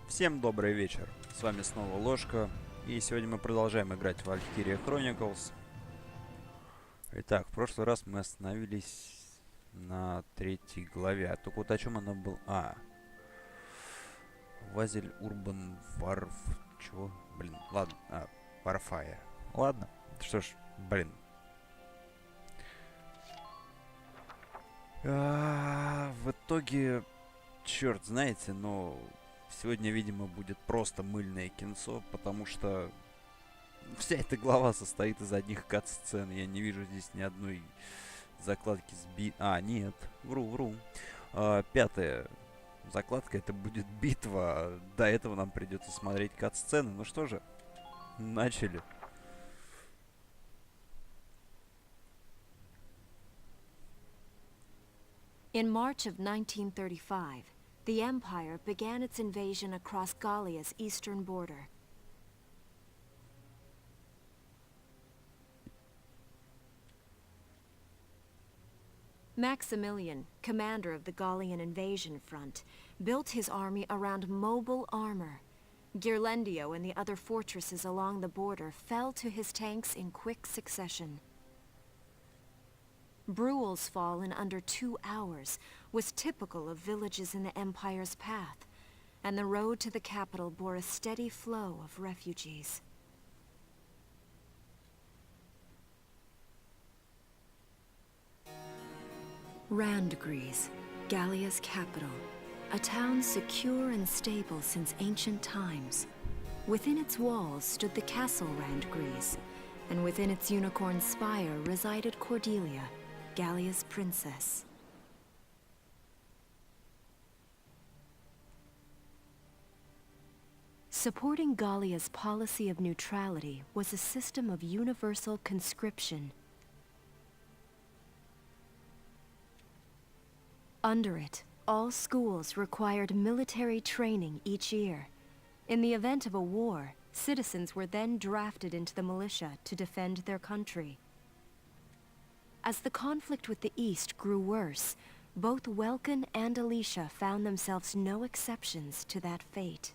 Всем добрый вечер, с вами снова Ложка, и сегодня мы продолжаем играть в Valkyria Chronicles. Итак, в прошлый раз мы остановились на 3 главе, а только вот о чем она была? Вазель Урбан Варф... Чего? Блин, ладно, Варфая. Ладно, что ж, блин. В итоге, черт, знаете, но... Сегодня, видимо, будет просто мыльное кинцо, потому что вся эта глава состоит из одних кат-сцен. Я не вижу здесь ни одной закладки нет, вру. Пятая закладка, это будет битва. До этого нам придется смотреть кат-сцены. Ну что же, начали. In March of 1935, the Empire began its invasion across Gallia's eastern border. Maximilian, commander of the Gallian invasion front, built his army around mobile armor. Ghirlandaio and the other fortresses along the border fell to his tanks in quick succession. Bruhl's fall in under 2 hours was typical of villages in the Empire's path, and the road to the capital bore a steady flow of refugees. Randgries, Gallia's capital, a town secure and stable since ancient times. Within its walls stood the castle Randgries, and within its unicorn spire resided Cordelia, Gallia's princess. Supporting Gallia's policy of neutrality was a system of universal conscription. Under it, all schools required military training each year. In the event of a war, citizens were then drafted into the militia to defend their country. As the conflict with the East grew worse, both Welkin and Alicia found themselves no exceptions to that fate.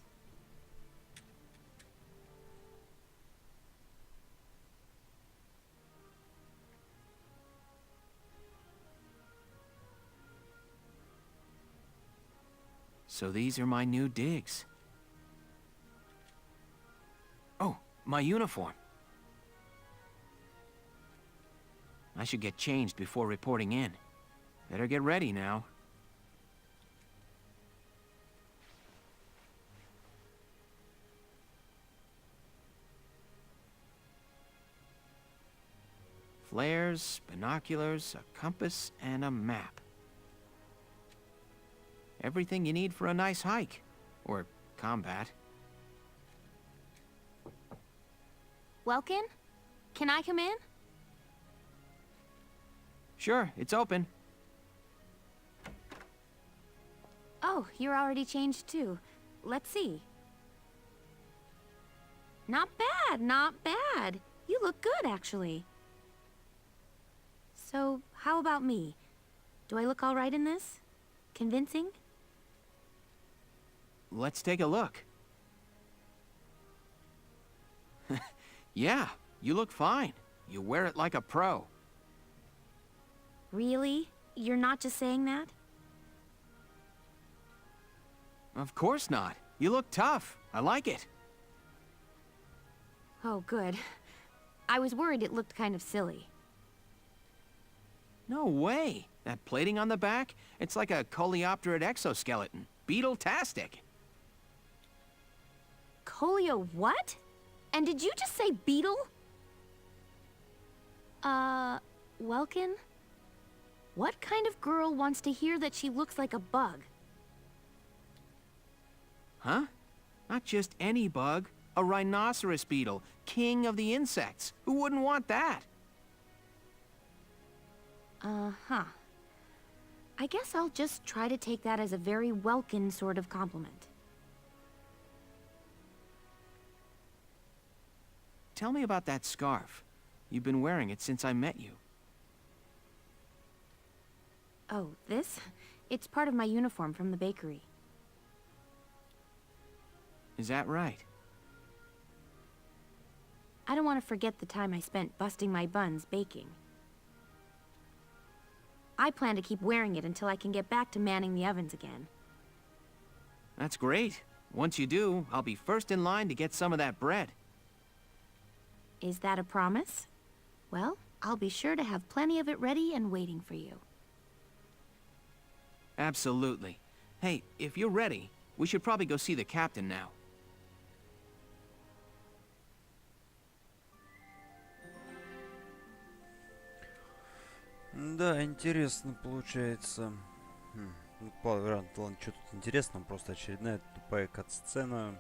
So these are my new digs. Oh, my uniform. I should get changed before reporting in. Better get ready now. Flares, binoculars, a compass, and a map. Everything you need for a nice hike. Or combat. Welkin? Can I come in? Sure, it's open. Oh, you're already changed too. Let's see. Not bad, not bad. You look good, actually. So, how about me? Do I look all right in this? Convincing? Let's take a look. Yeah, you look fine. You wear it like a pro. Really? You're not just saying that? Of course not. You look tough. I like it. Oh, good. I was worried it looked kind of silly. No way. That plating on the back, it's like a coleopterate exoskeleton. Beetle-tastic. Colio what? And did you just say beetle? Welkin? What kind of girl wants to hear that she looks like a bug? Huh? Not just any bug. A rhinoceros beetle, king of the insects. Who wouldn't want that? Uh-huh. I guess I'll just try to take that as a very Welkin sort of compliment. Tell me about that scarf. You've been wearing it since I met you. Oh, this? It's part of my uniform from the bakery. Is that right? I don't want to forget the time I spent busting my buns baking. I plan to keep wearing it until I can get back to manning the ovens again. That's great. Once you do, I'll be first in line to get some of that bread. Is that a promise? Well, I'll be sure to have plenty of it ready and waiting for you. Absolutely. Hey, if you're ready, we should probably go see the captain now. Да, интересно получается. Ну, ладно, что тут интересного, просто очередная тупая кат-сцена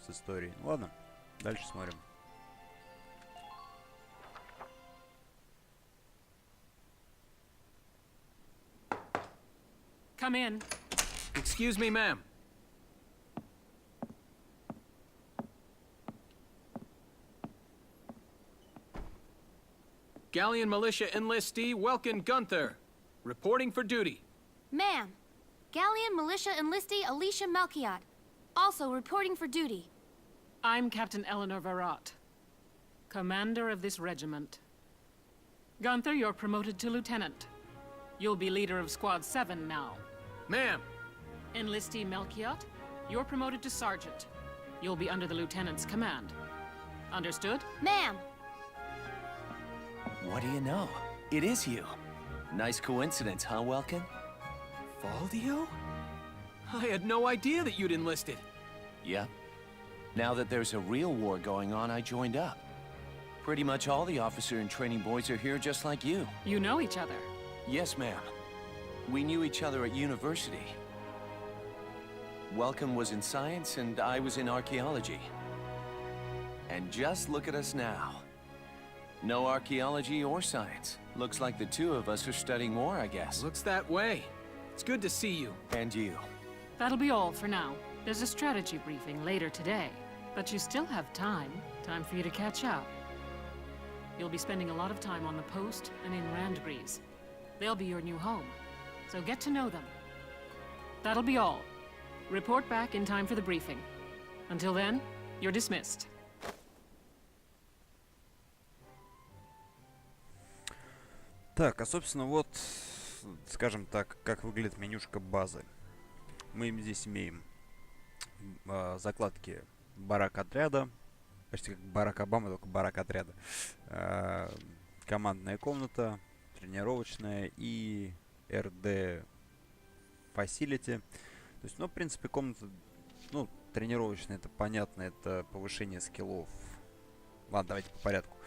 с историей. Ну, ладно, дальше смотрим. Come in. Excuse me, ma'am. Galleon Militia Enlistee Welkin Gunther, reporting for duty. Ma'am, Galleon Militia Enlistee Alicia Melchiot, also reporting for duty. I'm Captain Eleanor Varrot, commander of this regiment. Gunther, you're promoted to lieutenant. You'll be leader of Squad 7 now. Ma'am, Enlistee Melchiot, you're promoted to sergeant. You'll be under the lieutenant's command. Understood? Ma'am, What do you know? It is you. Nice coincidence, huh, Welkin? Valdio? I had no idea that you'd enlisted. Yep. Now that there's a real war going on, I joined up. Pretty much all the officer and training boys are here just like you. You know each other. Yes, ma'am. We knew each other at university. Welkin was in science and I was in archaeology. And just look at us now. No archaeology or science. Looks like the two of us are studying war, I guess. Looks that way. It's good to see you. And you. That'll be all for now. There's a strategy briefing later today. But you still have time. Time for you to catch up. You'll be spending a lot of time on the post and in Randbreeze. They'll be your new home. So get to know them. That'll be all. Report back in time for the briefing. Until then, you're dismissed. Так, а собственно вот, скажем так, как выглядит менюшка базы. Мы здесь имеем закладки барак отряда, почти как Барак Обама, только барак отряда. Командная комната, тренировочная и РД Facility. То есть, ну, в принципе, комната, ну, тренировочная, это понятно, это повышение скиллов. Ладно, давайте по порядку.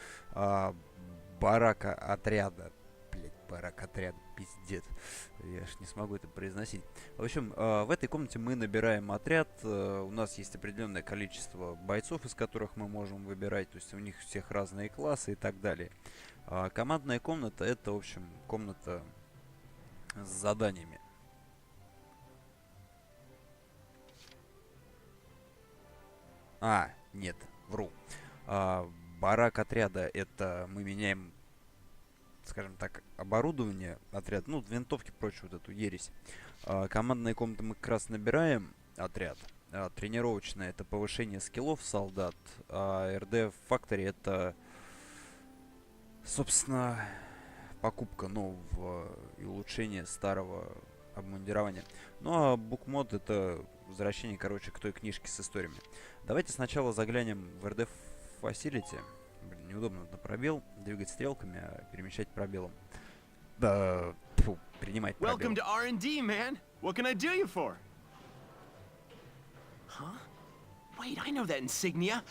Барака отряда. Блять, барак отряда, пиздец. Я ж не смогу это произносить. В общем, в этой комнате мы набираем отряд. У нас есть определенное количество бойцов, из которых мы можем выбирать. То есть у них всех разные классы и так далее. Командная комната — это, в общем, комната с заданиями. Нет, вру. Барак отряда — это мы меняем, скажем так, оборудование отряда, ну, винтовки, прочую вот эту ересь. Командная комната — мы как раз набираем отряд. Тренировочная — это повышение скиллов солдат. РД Factory — это, собственно, покупка нового и улучшение старого обмундирования. Ну а букмод — это возвращение, короче, к той книжке с историями. Давайте сначала заглянем в РД Facility. Блин, неудобно на пробел двигать стрелками, а перемещать пробелом. Да, фу, принимать пробел. Welcome to R&D, man. What can I do you for? Huh? Wait, I know that insignia.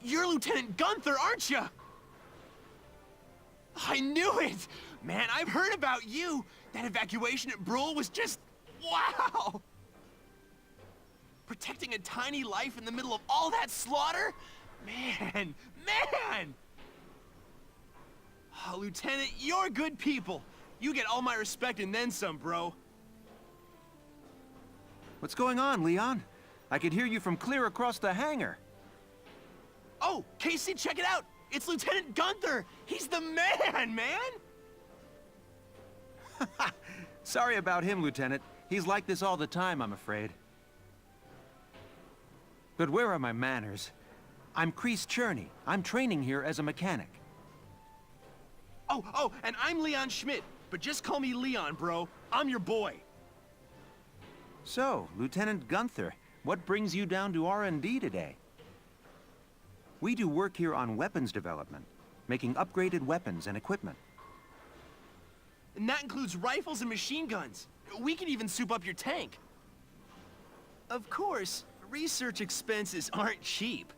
You're Lieutenant Gunther, aren't you? I knew it! Man, I've heard about you. That evacuation at Brule was just... wow! Protecting a tiny life in the middle of all that slaughter? Man! Man! Oh, Lieutenant, you're good people. You get all my respect and then some, bro. What's going on, Leon? I could hear you from clear across the hangar. Oh, Casey, check it out! It's Lieutenant Gunther! He's the man, man! Sorry about him, Lieutenant. He's like this all the time, I'm afraid. But where are my manners? I'm Kreese Cherney. I'm training here as a mechanic. Oh, and I'm Leon Schmidt. But just call me Leon, bro. I'm your boy. So, Lieutenant Gunther, what brings you down to R&D today? We do work here on weapons development, making upgraded weapons and equipment. And that includes rifles and machine guns. We can even soup up your tank. Of course, research expenses aren't cheap.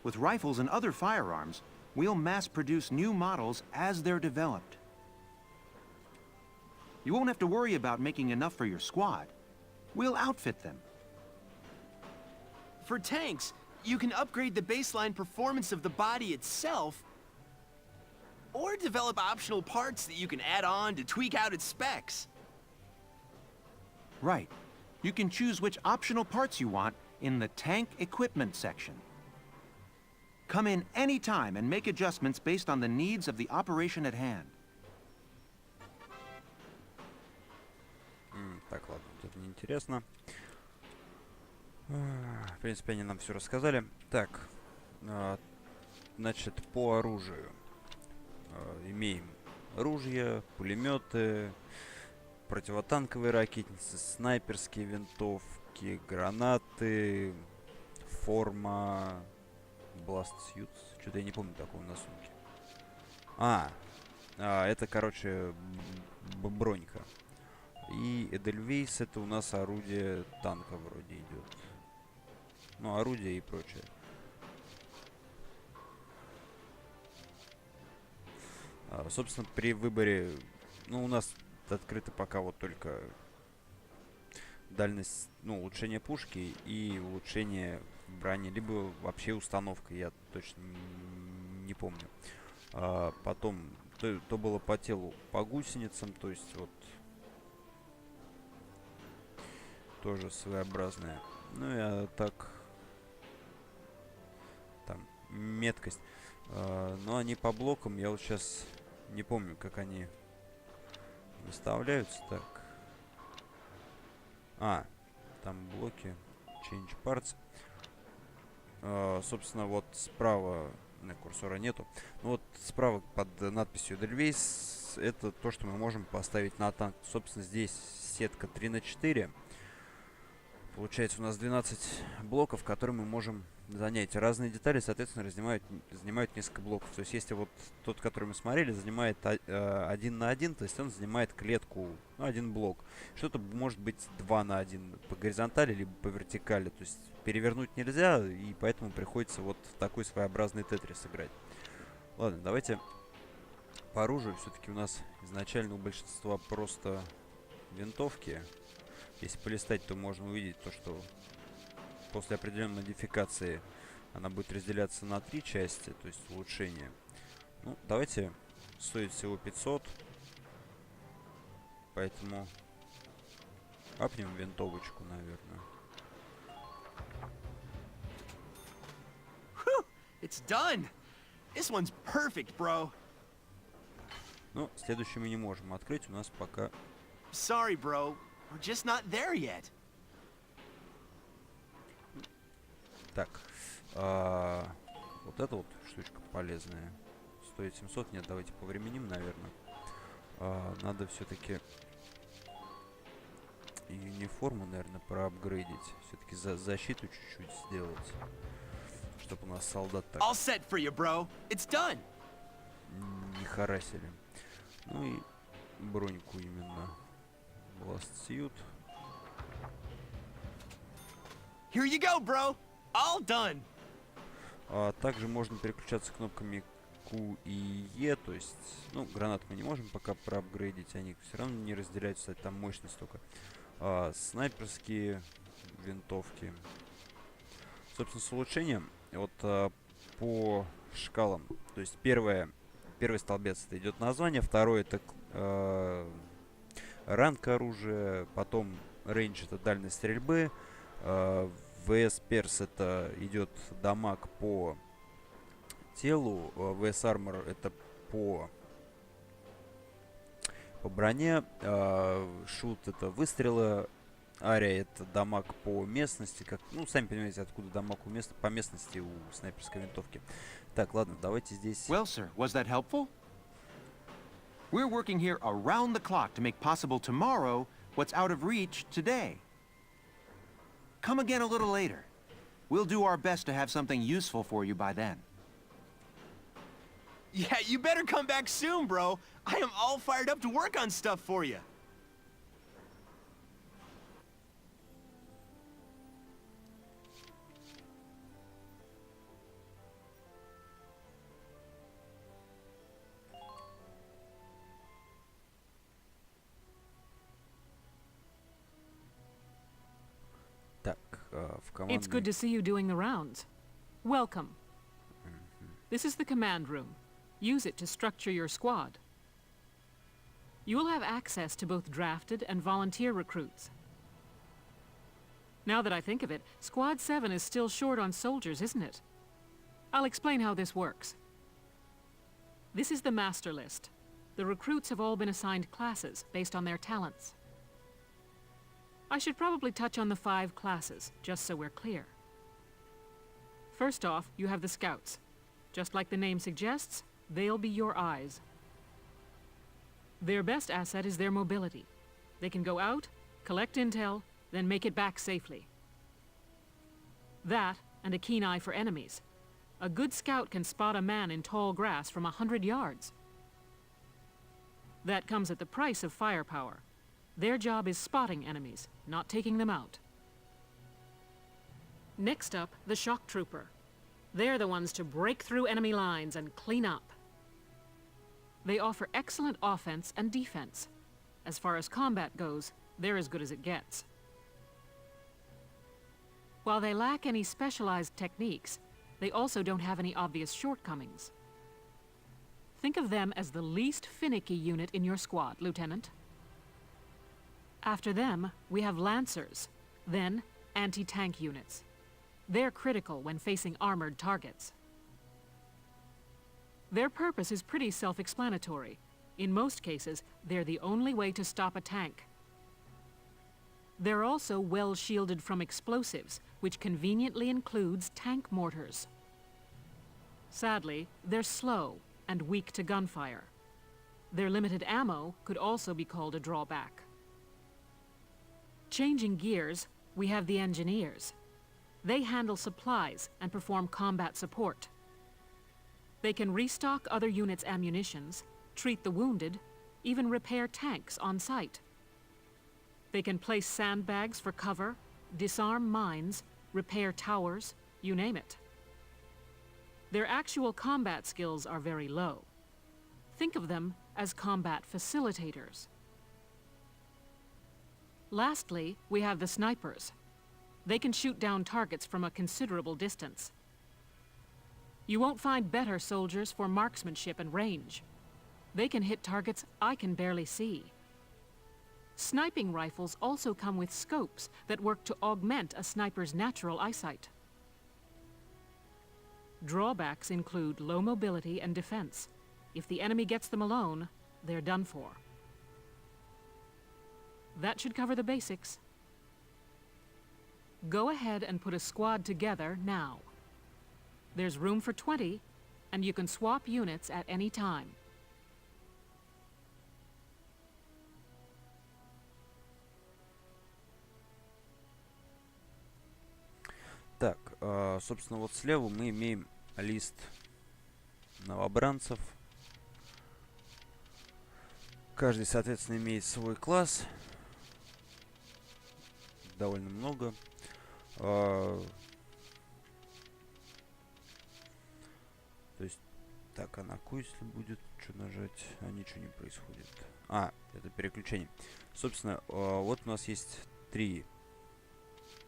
With rifles and other firearms, we'll mass-produce new models as they're developed. You won't have to worry about making enough for your squad. We'll outfit them. For tanks, you can upgrade the baseline performance of the body itself, or develop optional parts that you can add on to tweak out its specs. Right. You can choose which optional parts you want in the tank equipment section. Come in any time and make adjustments based on the needs of the operation at hand. Так, ладно, вот это неинтересно. В принципе, они нам все рассказали. Так, значит, по оружию. Имеем ружья, пулеметы, противотанковые ракетницы, снайперские винтовки, гранаты, форма, Blast Suits. Что-то я не помню такого на сумке. Это, короче, бронька. И Эдельвейс — это у нас орудие танка вроде идет. Ну, орудие и прочее. Собственно, при выборе, ну, у нас открыто пока вот только дальность, ну, улучшение пушки и улучшение брони, либо вообще установка, я точно не помню. Потом, то было по телу, по гусеницам, то есть вот тоже своеобразное. Ну и так, там, меткость. Но они по блокам, я вот сейчас не помню, как они выставляются. Так. Там блоки. Change parts. Собственно, вот справа, курсора нету. Ну вот справа под надписью Edelweiss это то, что мы можем поставить на танк. Собственно, здесь сетка 3×4. Получается, у нас 12 блоков, которые мы можем занять. Разные детали, соответственно, занимают несколько блоков. То есть, если вот тот, который мы смотрели, занимает 1 на 1, то есть он занимает клетку, ну, один блок. Что-то может быть 2 на 1 по горизонтали, либо по вертикали. То есть, перевернуть нельзя, и поэтому приходится вот такой своеобразный тетрис играть. Ладно, давайте по оружию. Все-таки у нас изначально у большинства просто винтовки. Если полистать, то можно увидеть то, что после определенной модификации она будет разделяться на 3 части, то есть улучшение. Ну, давайте, стоит всего 500, поэтому апнем винтовочку, наверное. It's done. This one's perfect, bro. Ну, следующий мы не можем открыть, у нас пока... Sorry, bro. We're just not there yet. Так, вот эта вот штучка полезная. Стоит 700, нет, давайте повременим, наверное. Надо все-таки униформу, наверное, проапгрейдить. Все-таки защиту чуть-чуть сделать, чтобы у нас солдат так All set for you, bro. It's done. не харасили. Ну и броньку именно. Blast Suit. Here you go, bro. All done. Также можно переключаться кнопками Q и E, то есть, ну, гранат мы не можем пока проапгрейдить, они все равно не разделяются, кстати, там мощность только. Снайперские винтовки. Собственно, с улучшением, вот по шкалам, то есть первый столбец это идет название, второй это ранг оружия, потом рейндж это дальность стрельбы, VS Перс это идет дамаг по телу, VS Armor это по броне, шут это выстрелы, Ария — это дамаг по местности, как, ну, сами понимаете, откуда дамаг по местности у снайперской винтовки. Так, ладно, давайте здесь... Well, sir, was that helpful? We're working here around the clock to make possible tomorrow what's out of reach today. Come again a little later. We'll do our best to have something useful for you by then. Yeah, you better come back soon, bro. I am all fired up to work on stuff for you. Так, в It's good командной... to see you doing the rounds. Welcome. This is the command room. Use it to structure your squad. You will have access to both drafted and volunteer recruits. Now that I think of it, Squad 7 is still short on soldiers, isn't it? I'll explain how this works. This is the master list. The recruits have all been assigned classes based on their talents. I should probably touch on the 5 classes, just so we're clear. First off, you have the scouts. Just like the name suggests, they'll be your eyes. Their best asset is their mobility. They can go out, collect intel, then make it back safely. That, and a keen eye for enemies. A good scout can spot a man in tall grass from 100 yards. That comes at the price of firepower. Their job is spotting enemies, not taking them out. Next up, the shock trooper. They're the ones to break through enemy lines and clean up. They offer excellent offense and defense. As far as combat goes, they're as good as it gets. While they lack any specialized techniques, they also don't have any obvious shortcomings. Think of them as the least finicky unit in your squad, Lieutenant. After them, we have Lancers, then anti-tank units. They're critical when facing armored targets. Their purpose is pretty self-explanatory. In most cases, they're the only way to stop a tank. They're also well shielded from explosives, which conveniently includes tank mortars. Sadly, they're slow and weak to gunfire. Their limited ammo could also be called a drawback. Changing gears, we have the engineers. They handle supplies and perform combat support. They can restock other units' ammunitions, treat the wounded, even repair tanks on site. They can place sandbags for cover, disarm mines, repair towers, you name it. Their actual combat skills are very low. Think of them as combat facilitators. Lastly, we have the snipers. They can shoot down targets from a considerable distance. You won't find better soldiers for marksmanship and range. They can hit targets I can barely see. Sniping rifles also come with scopes that work to augment a sniper's natural eyesight. Drawbacks include low mobility and defense. If the enemy gets them alone, they're done for. That should cover the basics. Go ahead and put a squad together now. There's room for 20, and you can swap units at any time. Так, собственно, вот слева мы имеем лист новобранцев. Каждый, соответственно, имеет свой класс. Довольно много. То есть, так, а на Q, если будет что нажать, а ничего не происходит. Это переключение. Собственно, вот у нас есть 3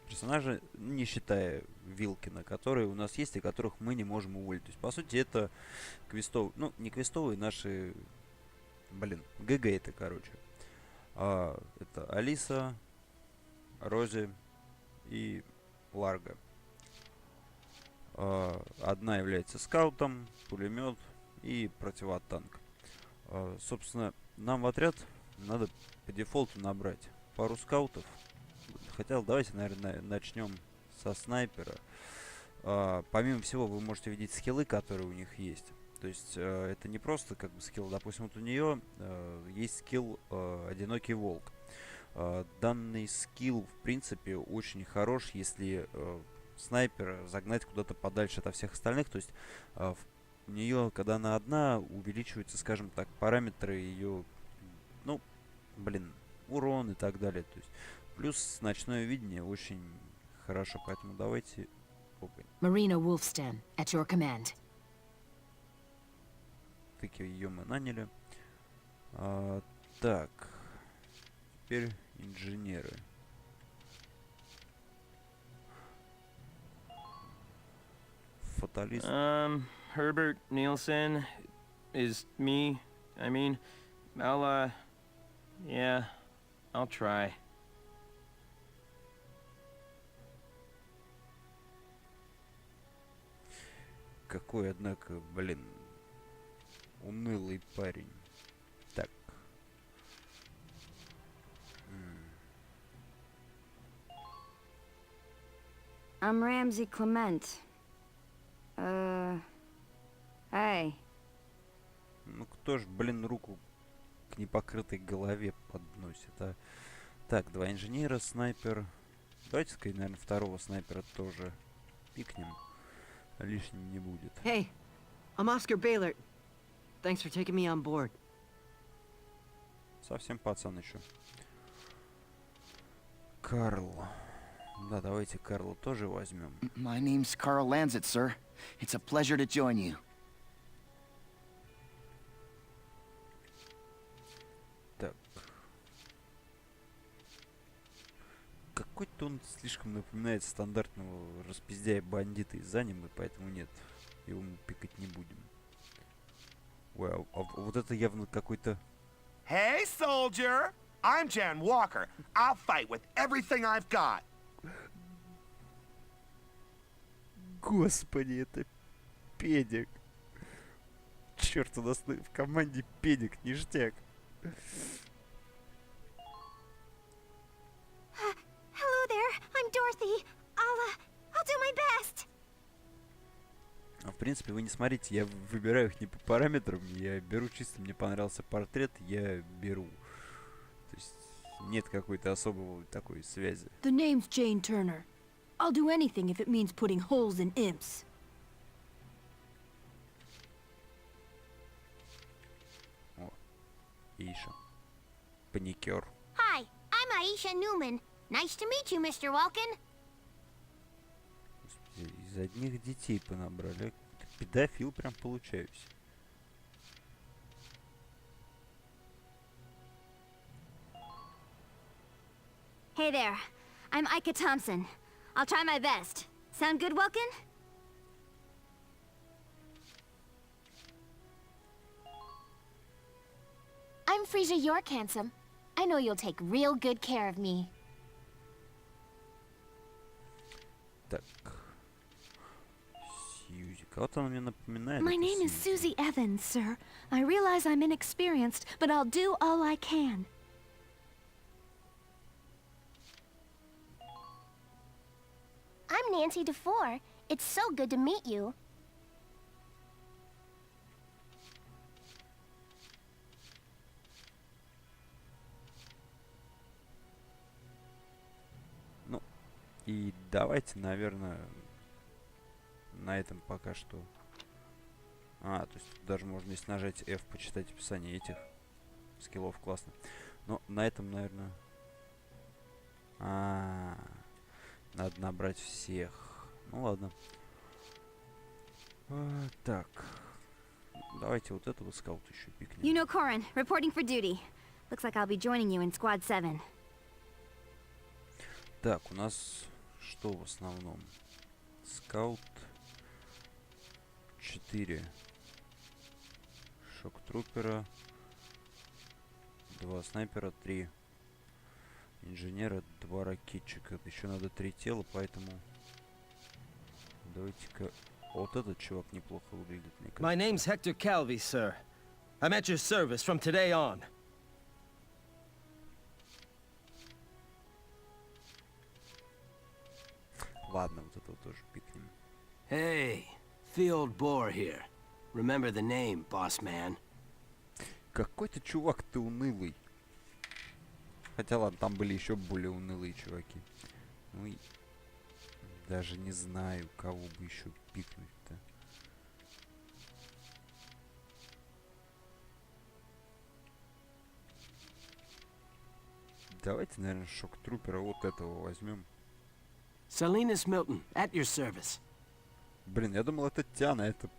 персонажа, не считая Вилкина, которые у нас есть и которых мы не можем уволить. То есть, по сути, это квестовые, ну, не квестовые, наши, ГГ это, короче. Это Алиса, Рози и Ларго. Одна является скаутом, пулемет и противотанк. Собственно, нам в отряд надо по дефолту набрать пару скаутов, хотел. Давайте, наверное, начнем со снайпера. Помимо всего, вы можете видеть скиллы, которые у них есть. То есть это не просто как бы скилл. Допустим, вот у нее есть скилл «Одинокий волк». Данный скилл, в принципе, очень хорош, если снайпера загнать куда-то подальше от всех остальных. То есть у нее, когда она одна, увеличиваются, скажем так, параметры ее, ну, блин, урон и так далее. То есть плюс ночное видение очень хорошо, поэтому давайте... Marina Wolfstan, at your command. Таки ее мы наняли. Так. Теперь инженеры. Фаталист. Herbert Nielsen is me. I mean, yeah, I'll try. Какой, однако, блин, унылый парень. Так. I'm Ramsey Clement. Hey. Ну кто ж, блин, руку к непокрытой голове подносит, а? Так, 2 инженера, снайпер. Давайте-ка, наверное, второго снайпера тоже пикнем. Лишним не будет. Hey, I'm Oscar Baylor. Thanks for taking me on board. Совсем пацан еще. Карл. Да, давайте Карла тоже возьмем. My name's Carl Lanzett, sir. It's a pleasure to join you. Так. Какой-то он слишком напоминает стандартного распиздяя бандита из аниме, поэтому нет, его мы пикать не будем. Ой, а вот это явно какой-то... Hey, soldier! I'm Jan Walker. I'll fight with everything I've got. Господи, это педик. Черт, у нас в команде педик, ништяк. Hello there, I'm Dorothy. I'll do my best. В принципе, вы не смотрите, я выбираю их не по параметрам, я беру чисто, мне понравился портрет, я беру. То есть нет какой-то особой такой связи. The name's Jane Turner. I'll do anything if it means putting holes in imps. О, Иша. Паникер. Hi, I'm Aisha Newman. Nice to meet you, Mr. Welkin. Господи, из одних детей понабрали. Педофил прям получаюсь. Hey there. I'm Ika Thompson. I'll try my best. Sound good, Welkin? I'm Frisia York, handsome. I know you'll take real good care of me. Так. Сьюзи. Кого-то он мне напоминает. My это name is Сьюзи. Susie Evans, sir. I realize I'm inexperienced, but I'll do all I can. I'm Nancy DeFore. It's so good to meet you. Ну, и давайте, наверное, на этом пока что. То есть тут даже можно, если нажать F, почитать описание этих скиллов, классно. Но на этом, наверное... Надо набрать всех. Ну ладно. Так. Давайте вот этого скаута еще пикнем. You know Corin, reporting for duty. Looks like I'll be joining you in Squad 7. Так, у нас что в основном? Скаут 4. Шок-трупера 2. Снайпера 3. Инженера 2 ракетчика. Еще надо 3 тела, поэтому... Давайте-ка... Вот этот чувак неплохо выглядит, мне кажется. My name's Hector Calvi, sir. I'm at your service from today on. Ладно, вот этого тоже пикнем. Hey, Field Boar here. Remember the name, boss man. Какой-то чувак, ты унылый. Хотя ладно, там были еще более унылые чуваки. Ну и даже не знаю, кого бы еще пикнуть-то. Давайте, наверное, шок-трупера вот этого возьмем. Salinas Milton, at your service. Блин, я думал, это Тяна, это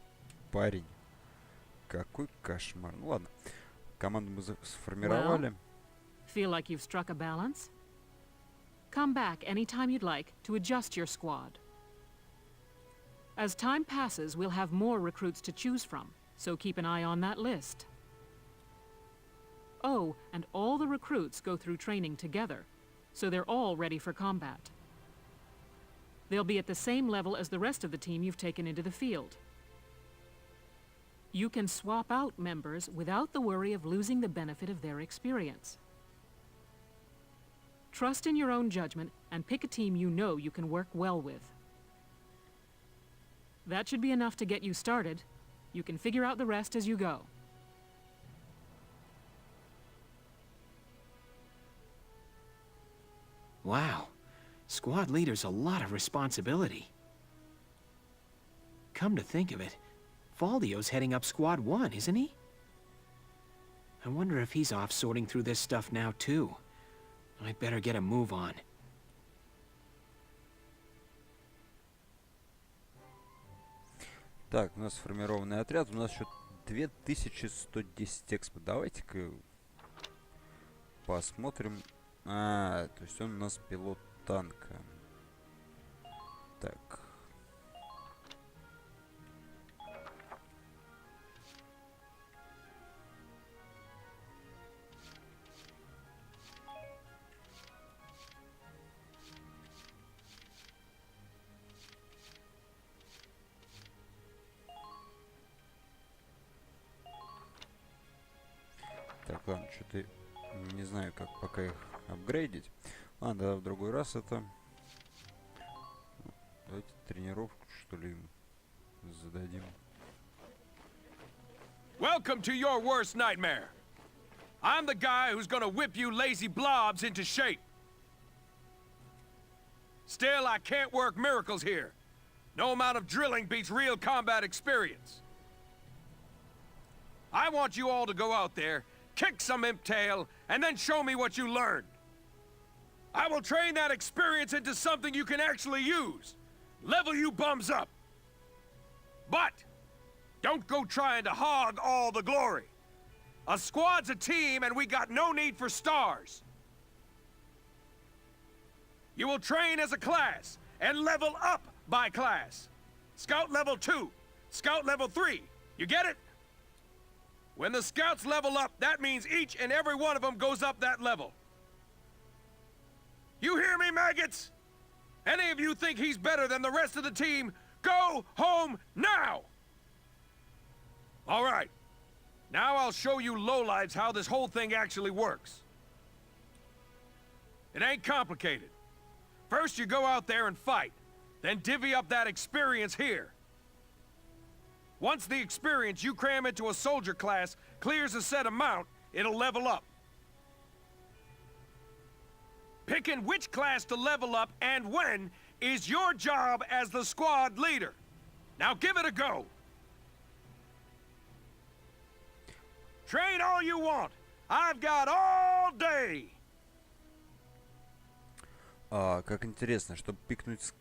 парень. Какой кошмар. Ну ладно. Команду мы сформировали. Feel like you've struck a balance? Come back anytime you'd like to adjust your squad. As time passes, we'll have more recruits to choose from, so keep an eye on that list. Oh, and all the recruits go through training together, so they're all ready for combat. They'll be at the same level as the rest of the team you've taken into the field. You can swap out members without the worry of losing the benefit of their experience. Trust in your own judgment and pick a team you know you can work well with. That should be enough to get you started. You can figure out the rest as you go. Wow. Squad leader's a lot of responsibility. Come to think of it, Faldio's heading up Squad 1, isn't he? I wonder if he's off sorting through this stuff now, too. I'd better get a move on. Так, у нас сформированный отряд. У нас еще 2110 экспо. Давайте-ка посмотрим. То есть он у нас пилот танка. Так. Так, ладно, что-то не знаю, как пока их апгрейдить. Ладно, да, в другой раз это. Давайте тренировку, что ли, им зададим. Welcome to your worst nightmare. I'm the guy who's gonna whip you lazy blobs into shape. Still, I can't work miracles here. No amount of drilling beats real combat experience. I want you all to go out there, kick some imp tail, and then show me what you learned. I will train that experience into something you can actually use. Level you bums up. But don't go trying to hog all the glory. A squad's a team, and we got no need for stars. You will train as a class and level up by class. Scout level 2, Scout level 3. You get it? When the scouts level up, that means each and every one of them goes up that level. You hear me, maggots? Any of you think he's better than the rest of the team, go home now! All right. Now I'll show you lowlives how this whole thing actually works. It ain't complicated. First you go out there and fight, then divvy up that experience here. Once the experience you cram into a soldier class clears a set amount, it'll level up. Picking which class to level up and when is your job as the squad leader. Now give it a go. Train all you want. I've got all day. Как интересно, чтобы пикнуть,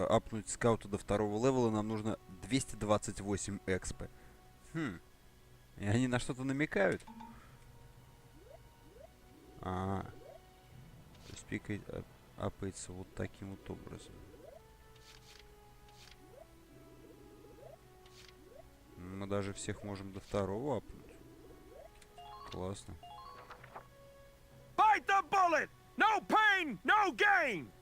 апнуть скаута до второго левела, нам нужно 228 экспы. И они на что-то намекают? То есть пикает, апается вот таким вот образом. Мы даже всех можем до второго апнуть. Классно. Bite the bullet! No pain, no gain!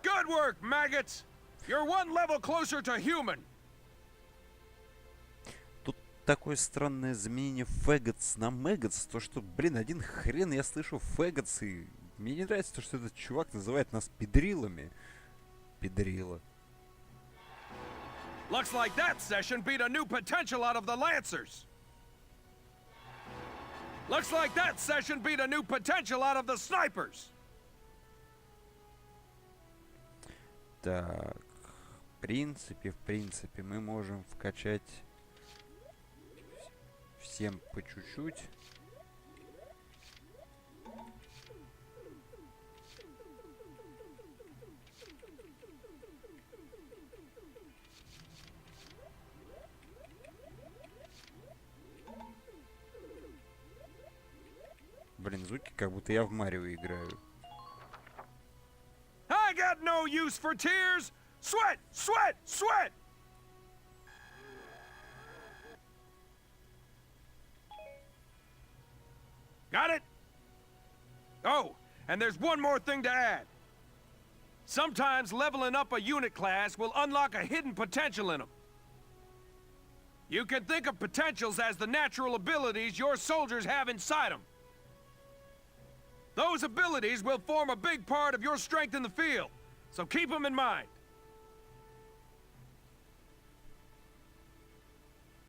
Good work, maggots! You're one level closer to human. Тут такое странное изменение фэгготс на мэгготс, то что, блин, один хрен я слышу фэгготс, и мне не нравится то, что этот чувак называет нас педрилами. Педрила. Looks like that session beat a new potential out of the Lancers. Looks like that session beat a new potential out of the Snipers. Так, в принципе, мы можем вкачать всем по чуть-чуть. Блин, звуки, как будто я в Марио играю. I got no use for tears. Sweat, sweat, sweat. Got it? Oh, and there's one more thing to add. Sometimes leveling up a unit class will unlock a hidden potential in them. You can think of potentials as the natural abilities your soldiers have inside them. Those abilities will form a big part of your strength in the field, so keep them in mind.